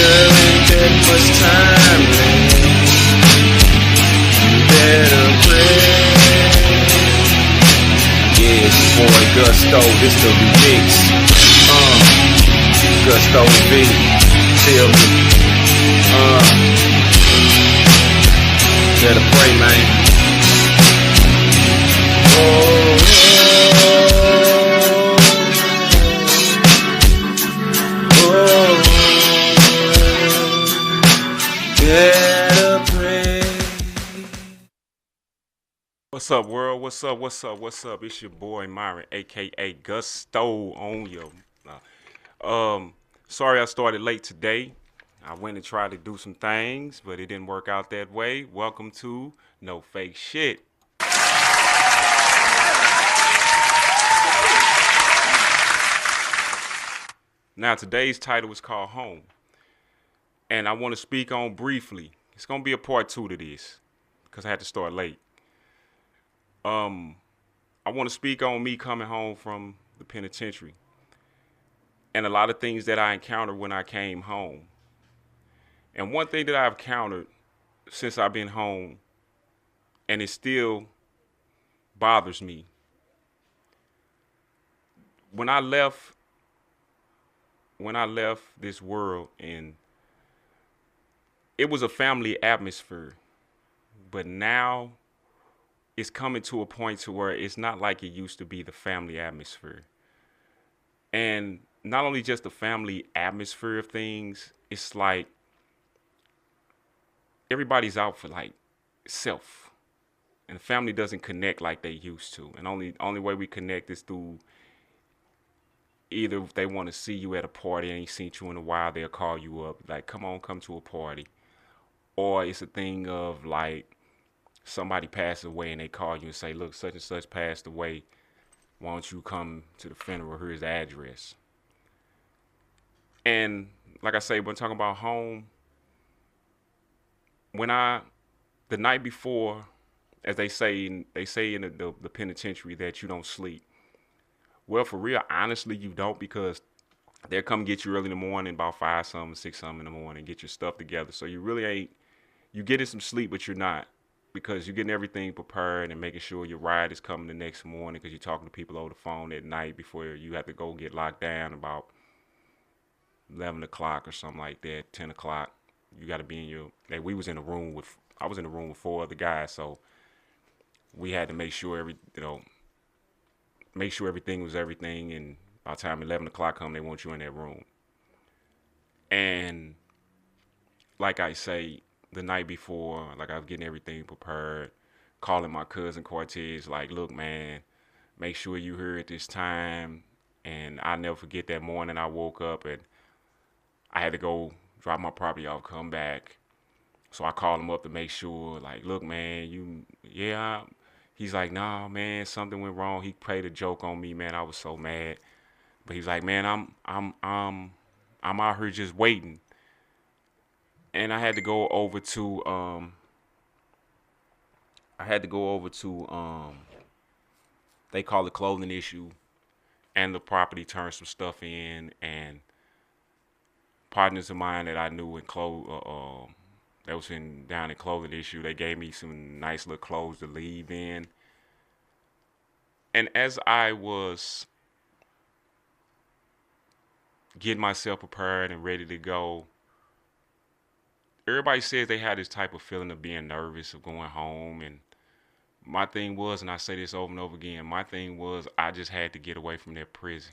There ain't that much time left. You better pray. Yeah, it's your boy Gusto, this the remix. Gusto V, tell me. Better pray, man. What's up, world? What's up? It's your boy Myron, aka Gusto on your. Sorry I started late today. I went and tried to do some things, but it didn't work out that way. Welcome to No Fake Shit. Now today's title is called Home, and I want to speak on briefly. It's gonna be a part 2 to this because I had to start late. I want to speak on me coming home from the penitentiary and a lot of things that I encountered when I came home. And one thing that I've encountered since I've been home, and it still bothers me, when I left this world, and it was a family atmosphere, but now it's coming to a point to where it's not like it used to be, the family atmosphere. And not only just the family atmosphere of things, it's like everybody's out for like self, and the family doesn't connect like they used to. And only way we connect is through either if they want to see you at a party and ain't seen you in a while, they'll call you up like, come to a party. Or it's a thing of like somebody passed away and they call you and say, look, such and such passed away, why don't you come to the funeral, here's the address. And like I say, when talking about home, the night before, as they say in the penitentiary that you don't sleep. Well, for real, honestly, you don't, because they'll come get you early in the morning, about 5 something, 6 something in the morning, get your stuff together. So you really ain't, you getting some sleep, but you're not, because you're getting everything prepared and making sure your ride is coming the next morning, because you're talking to people over the phone at night before you have to go get locked down about 11 o'clock or something like that, 10 o'clock. You got to be in your, like, I was in a room with 4 other guys, so we had to make sure everything was everything, and by the time 11 o'clock come, they want you in that room. And like I say, the night before, like, I was getting everything prepared, calling my cousin Cortez, like, look, man, make sure you here at this time. And I'll never forget that morning I woke up and I had to go drop my property off, come back. So I called him up to make sure, like, look, man, he's like, nah, man, something went wrong. He played a joke on me, man. I was so mad. But he's like, man, I'm out here just waiting. And I had to go over to they call it clothing issue, and the property turned some stuff in, and partners of mine that I knew in that was down in clothing issue, they gave me some nice little clothes to leave in. And as I was getting myself prepared and ready to go, everybody says they had this type of feeling of being nervous of going home. And my thing was, and I say this over and over again, my thing was I just had to get away from that prison.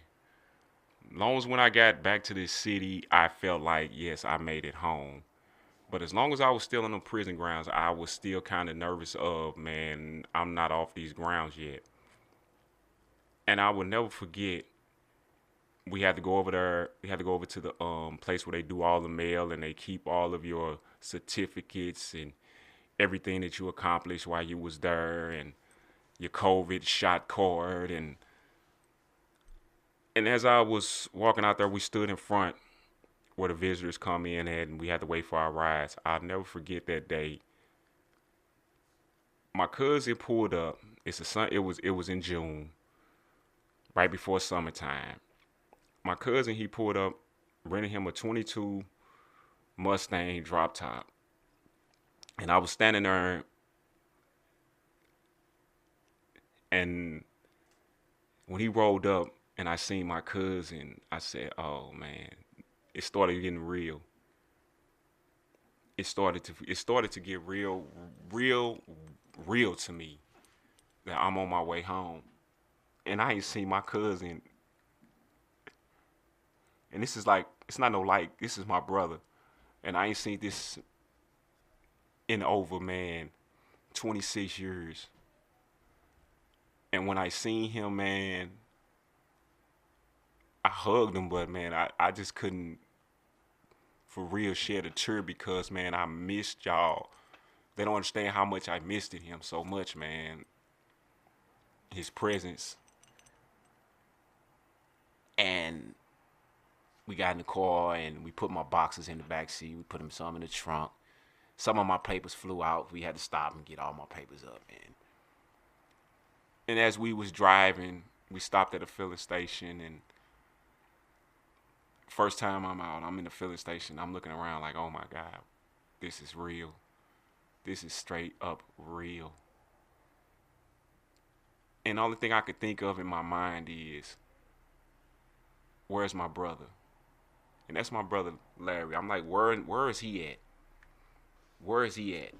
As long as when I got back to this city, I felt like, yes, I made it home. But as long as I was still in the prison grounds, I was still kind of nervous of, man, I'm not off these grounds yet. And I will never forget, we had to go over there. We had to go over to the place where they do all the mail, and they keep all of your certificates and everything that you accomplished while you was there, and your COVID shot card. And as I was walking out there, we stood in front where the visitors come in at, and we had to wait for our rides. I'll never forget that day. My cousin pulled up. It was in June, right before summertime. My cousin, he pulled up, rented him a 22 Mustang drop top. And I was standing there, and when he rolled up and I seen my cousin, I said, "Oh man," it started getting real. It started to get real, real to me that I'm on my way home, and I ain't seen my cousin. And this is like, it's not no like, this is my brother, and I ain't seen this in over, man, 26 years. And when I seen him, man, I hugged him, but man, I just couldn't for real shed a tear because, man, I missed y'all. They don't understand how much I missed him so much, man. His presence. And we got in the car and we put my boxes in the back seat. We put them some in the trunk. Some of my papers flew out. We had to stop and get all my papers up, man. And as we was driving, we stopped at a filling station, and first time I'm out, I'm in the filling station. I'm looking around like, oh my God, this is real. This is straight up real. And the only thing I could think of in my mind is, where's my brother? And that's my brother Larry. I'm like, where is he at? Where is he at?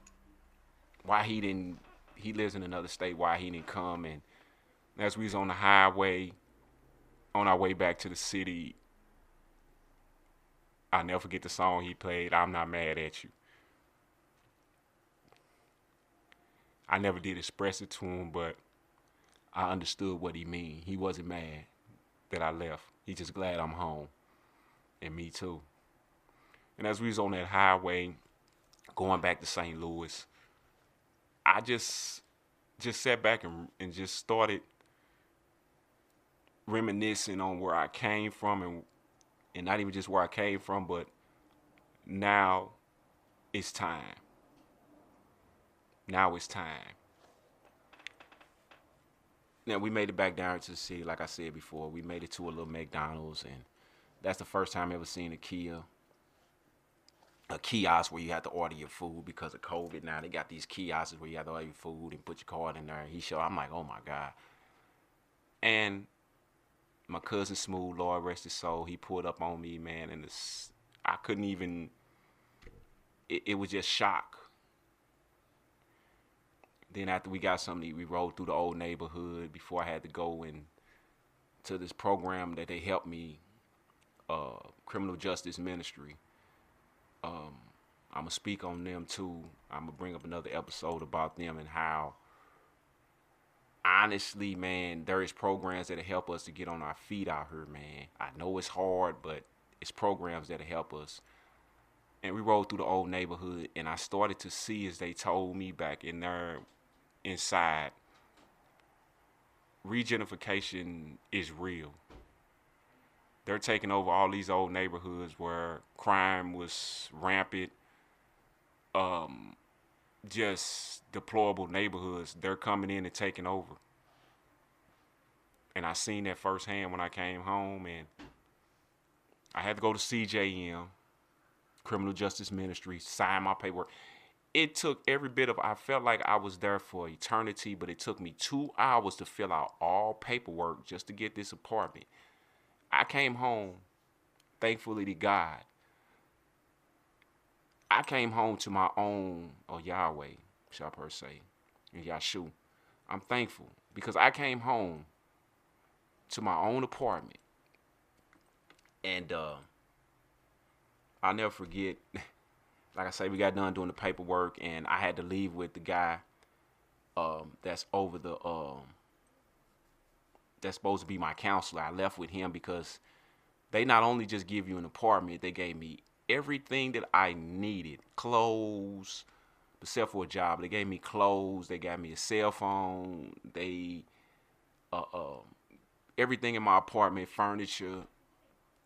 Why he lives in another state, why he didn't come? And as we was on the highway, on our way back to the city, I'll never forget the song he played, I'm Not Mad at You. I never did express it to him, but I understood what he mean. He wasn't mad that I left. He just glad I'm home. And me too. And as we was on that highway going back to St. Louis, I just sat back and just started reminiscing on where I came from, and not even just where I came from, but now it's time. Now it's time. Now we made it back down to the city, like I said before. We made it to a little McDonald's, and that's the first time I ever seen a kiosk where you have to order your food because of COVID. Now they got these kiosks where you have to order your food and put your card in there. I'm like, oh my God. And my cousin Smooth, Lord rest his soul, he pulled up on me, man, and I couldn't even, it was just shock. Then after we got something to eat, we rode through the old neighborhood before I had to go in to this program that they helped me, criminal justice ministry. I'm going to speak on them too. I'm going to bring up another episode about them and how, honestly, man, there is programs that help us to get on our feet out here, man. I know it's hard, but it's programs that help us. And we rode through the old neighborhood, and I started to see, as they told me back in there inside, regentrification is real. They're taking over all these old neighborhoods where crime was rampant, just deplorable neighborhoods. They're coming in and taking over. And I seen that firsthand when I came home, and I had to go to CJM, Criminal Justice Ministry, sign my paperwork. It took every bit of, I felt like I was there for eternity, but it took me 2 hours to fill out all paperwork just to get this apartment. I came home, thankfully to God. I came home to my own, or Yahweh, shall I per se, and Yahshua. I'm thankful because I came home to my own apartment. And I'll never forget, like I say, we got done doing the paperwork, and I had to leave with the guy that's over the, that's supposed to be my counselor. I left with him because they not only just give you an apartment, they gave me everything that I needed. Clothes, except for a job. They gave me clothes. They got me a cell phone. They, everything in my apartment, furniture,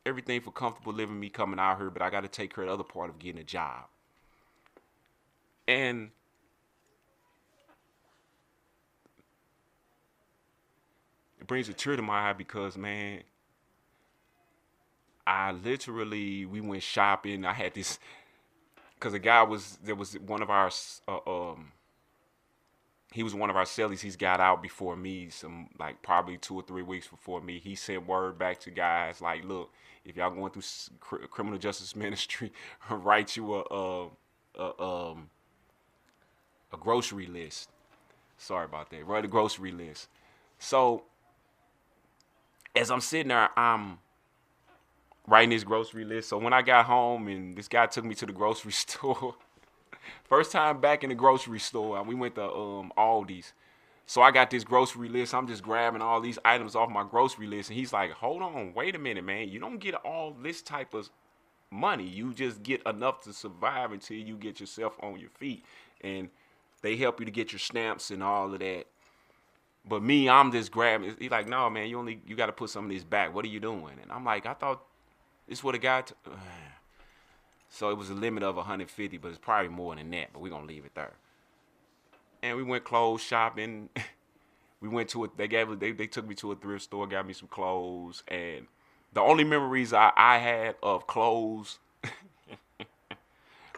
everything for comfortable living, me coming out here. But I got to take care of the other part of getting a job. And it brings a tear to my eye because, man, we went shopping. I had this because there was one of our he was one of our cellies. He's got out before me, some like probably 2 or 3 weeks before me. He sent word back to guys like, look, if y'all going through criminal justice ministry, write you a grocery list. Sorry about that. Write a grocery list. So as I'm sitting there, I'm writing this grocery list. So when I got home and this guy took me to the grocery store, first time back in the grocery store, we went to Aldi's. So I got this grocery list. I'm just grabbing all these items off my grocery list. And he's like, hold on, wait a minute, man. You don't get all this type of money. You just get enough to survive until you get yourself on your feet. And they help you to get your stamps and all of that. But me, I'm just grabbing. He's like, no, man, you got to put some of this back. What are you doing? And I'm like, I thought this would have got. So it was a limit of 150, but it's probably more than that. But we're gonna leave it there. And we went clothes shopping. We went to it. They took me to a thrift store, got me some clothes, and the only memories I had of clothes,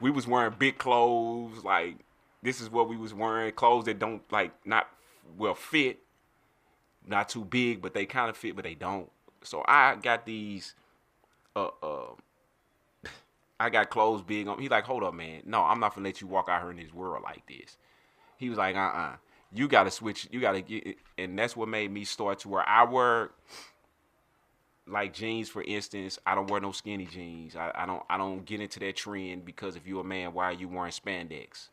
we was wearing big clothes. Like this is what we was wearing. Clothes that don't like not well fit, not too big, but they kind of fit, but they don't. So I got these. I got clothes big on. He's like, hold up, man. No, I'm not gonna let you walk out here in this world like this. He was like, you gotta switch. You gotta get it. And that's what made me start to where I wear like jeans, for instance. I don't wear no skinny jeans. I don't get into that trend because if you're a man, why are you wearing spandex?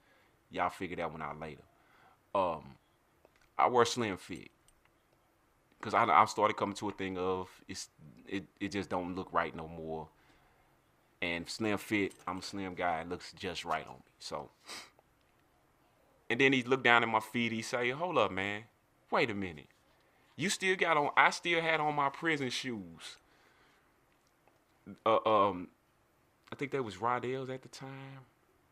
Y'all figure that one out later. I wear slim fit because I started coming to a thing of it just don't look right no more. And slim fit, I'm a slim guy. It looks just right on me. So, and then he looked down at my feet. He say, hold up, man. Wait a minute. You still got on, I still had on my prison shoes. I think they was Rodale's at the time.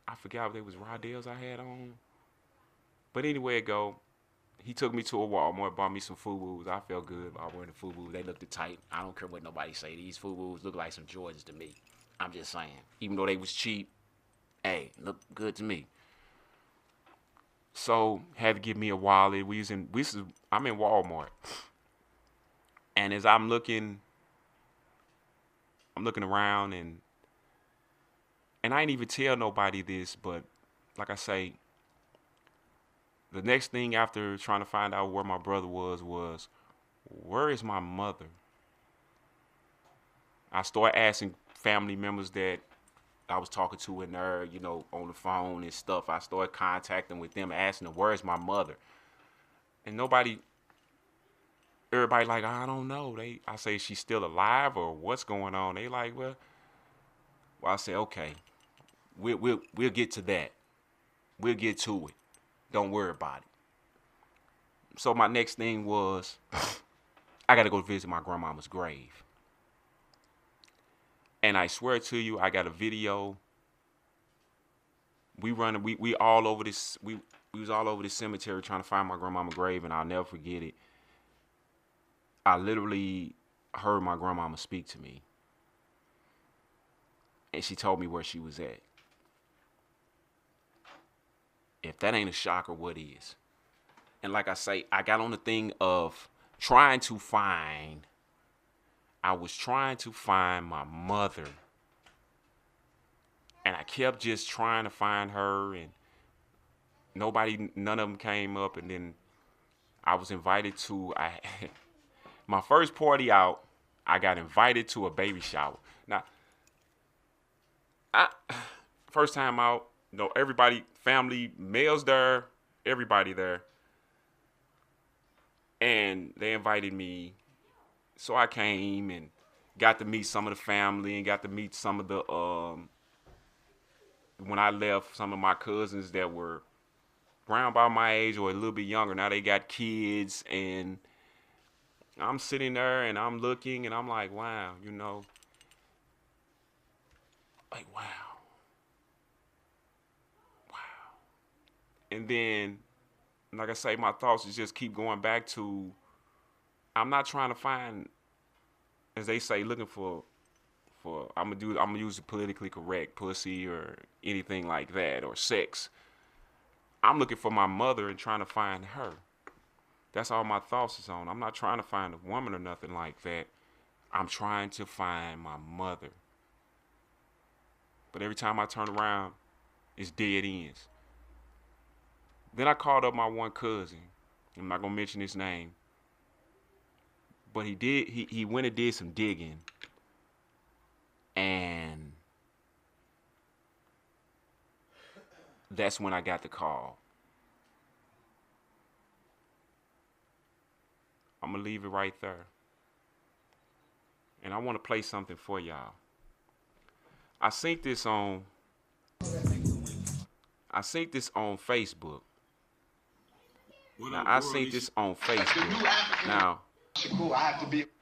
I forgot if they was Rodale's I had on. But anyway it go, he took me to a Walmart, bought me some FUBUs. I felt good about wearing the FUBUs. They looked tight. I don't care what nobody say. These FUBUs look like some Jordans to me. I'm just saying. Even though they was cheap, hey, look good to me. So had to give me a wallet. I'm in Walmart. And as I'm looking around and I ain't even tell nobody this, but like I say, the next thing after trying to find out where my brother was where is my mother? I started asking family members that I was talking to in there, on the phone and stuff. I started contacting with them, asking them, where's my mother? And everybody like, I don't know. I say, she's still alive or what's going on? They like, well, I say, okay, we'll get to that. We'll get to it. Don't worry about it. So my next thing was, I got to go visit my grandmama's grave. And I swear to you, I got a video. We all over this. We was all over this cemetery trying to find my grandmama's grave, and I'll never forget it. I literally heard my grandmama speak to me, and she told me where she was at. If that ain't a shocker, what is? And like I say, I got on the thing of I was trying to find my mother. And I kept just trying to find her, and none of them came up. And then I was invited to, my first party out, I got invited to a baby shower. Now, first time out, everybody, family, males there, everybody there. And they invited me. So I came and got to meet some of the family and got to meet some of the, when I left, some of my cousins that were around about my age or a little bit younger. Now they got kids, and I'm sitting there and I'm looking and I'm like, wow, like, wow. And then, like I say, my thoughts just keep going back to, I'm not trying to find, as they say, looking for for I'm gonna use the politically correct pussy or anything like that or sex. I'm looking for my mother and trying to find her. That's all my thoughts is on. I'm not trying to find a woman or nothing like that. I'm trying to find my mother. But every time I turn around, it's dead ends. Then I called up my one cousin. I'm not gonna mention his name. But he went and did some digging. And that's when I got the call. I'm gonna leave it right there. And I want to play something for y'all. I seen this on Facebook. Now, I seen this on Facebook. Now,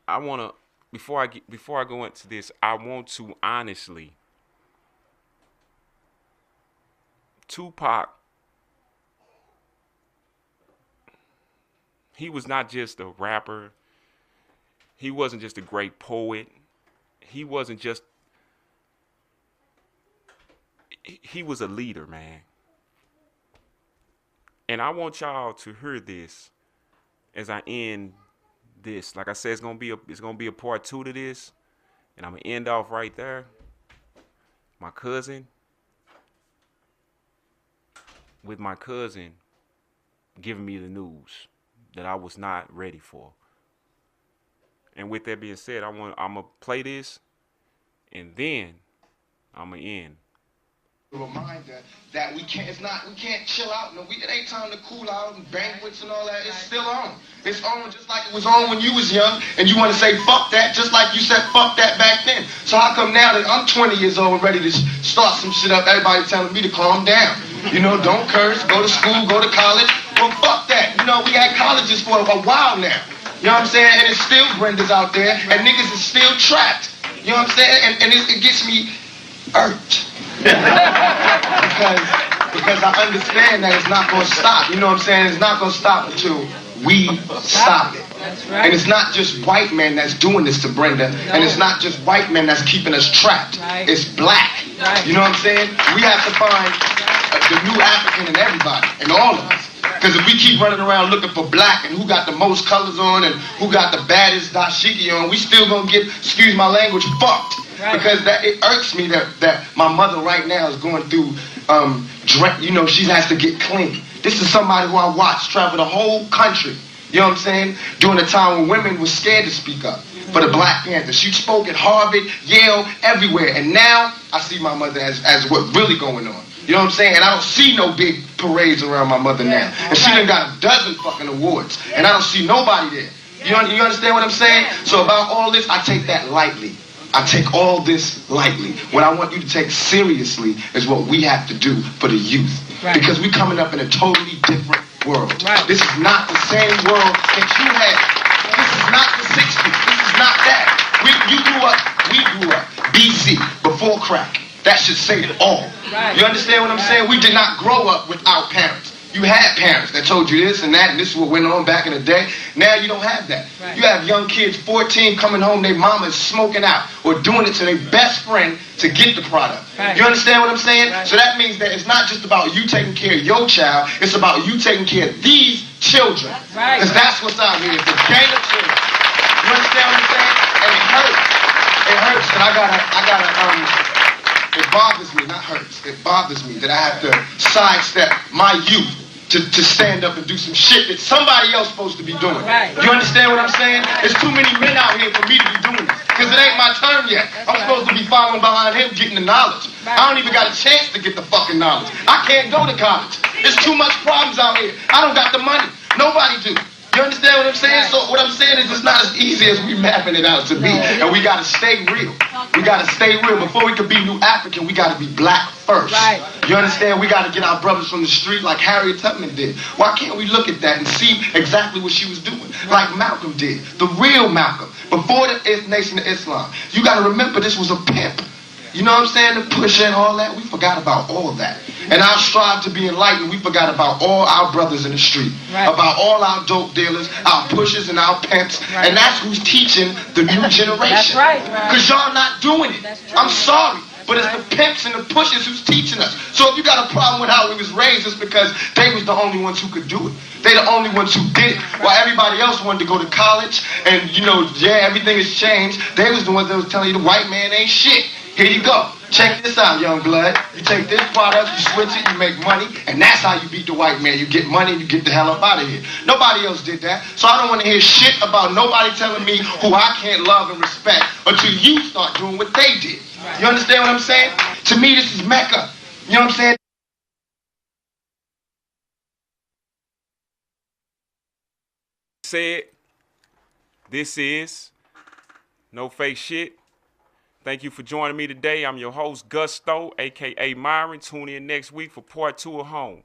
I wanna before I go into this, I want to honestly, Tupac, he was not just a rapper. He wasn't just a great poet. He was a leader, man. And I want y'all to hear this as I end this. Like I said, it's gonna be a part 2 to this, and I'm gonna end off right there. My cousin giving me the news that I was not ready for. And with that being said, I'm gonna play this, and then I'm gonna end. Reminder that we can't chill out. No, it ain't time to cool out and banquets and all that. It's still on. It's on just like it was on when you was young, and you want to say fuck that, just like you said fuck that back then. So how come now that I'm 20 years old, ready to start some shit up, everybody telling me to calm down? You know, don't curse, go to school, go to college. Well, fuck that. You know, we had colleges for a while now. You know what I'm saying? And it's still Brendas out there, and niggas is still trapped. You know what I'm saying? And it gets me irked. because I understand that it's not going to stop. You know what I'm saying? It's not going to stop until we stop it. That's right. And it's not just white men that's doing this to Brenda, and it's not just white men that's keeping us trapped. Right. It's black. Right. You know what I'm saying? We have to find the new African in everybody, in all of us. Because if we keep running around looking for black and who got the most colors on and who got the baddest dashiki on, we still gonna get, excuse my language, fucked. Right. Because it irks me that my mother right now is going through, she has to get clean. This is somebody who I watched travel the whole country, you know what I'm saying, during a time when women were scared to speak up for the Black Panthers. She spoke at Harvard, Yale, everywhere. And now I see my mother as what's really going on. You know what I'm saying? And I don't see no big parades around my mother now. And she done got a dozen fucking awards. And I don't see nobody there. You understand what I'm saying? So about all this, I take that lightly. I take all this lightly. What I want you to take seriously is what we have to do for the youth. Right. Because we're coming up in a totally different world. Right. This is not the same world that you had. This is not the 60s. This is not that. We grew up BC, before crack. That should say it all. Right. You understand what I'm saying? We did not grow up without parents. You had parents that told you this and that, and this is what went on back in the day. Now you don't have that. Right. You have young kids, 14, coming home, their mama is smoking out or doing it to their best friend to get the product. Right. You understand what I'm saying? Right. So that means that it's not just about you taking care of your child, it's about you taking care of these children. Because that's what's out here. It's a gang of children. You understand what I'm saying? And it hurts. It hurts. And I gotta it bothers me, not hurts, it bothers me that I have to sidestep my youth to stand up and do some shit that somebody else supposed to be doing. Right. You understand what I'm saying? There's too many men out here for me to be doing this. Because it ain't my turn yet. I'm supposed to be following behind him getting the knowledge. I don't even got a chance to get the fucking knowledge. I can't go to college. There's too much problems out here. I don't got the money. Nobody do. You understand what I'm saying? Right. So what I'm saying is it's not as easy as we mapping it out to be. And we got to stay real. We got to stay real. Before we could be New African, we got to be black first. Right. You understand? We got to get our brothers from the street like Harriet Tubman did. Why can't we look at that and see exactly what she was doing? Like Malcolm did. The real Malcolm. Before the Nation of Islam. You got to remember this was a pimp. You know what I'm saying? The push and all that. We forgot about all that. and our strive to be enlightened, we forgot about all our brothers in the street, about all our dope dealers, our pushers and our pimps, and that's who's teaching the new generation. Because y'all not doing it. I'm sorry, but it's the pimps and the pushers who's teaching us. So if you got a problem with how we was raised, it's because they was the only ones who could do it. They the only ones who did it. While everybody else wanted to go to college and, you know, yeah, everything has changed, they was the ones that was telling you the white man ain't shit. Here you go. Check this out, young blood. You take this product, you switch it, you make money, and that's how you beat the white man. You get money, you get the hell up out of here. Nobody else did that. So I don't want to hear shit about nobody telling me who I can't love and respect until you start doing what they did. You understand what I'm saying? To me, this is Mecca. You know what I'm saying? Said, this is No Fake Shit. Thank you for joining me today. I'm your host, Gusto, a.k.a. Myron. Tune in next week for part 2 of Home.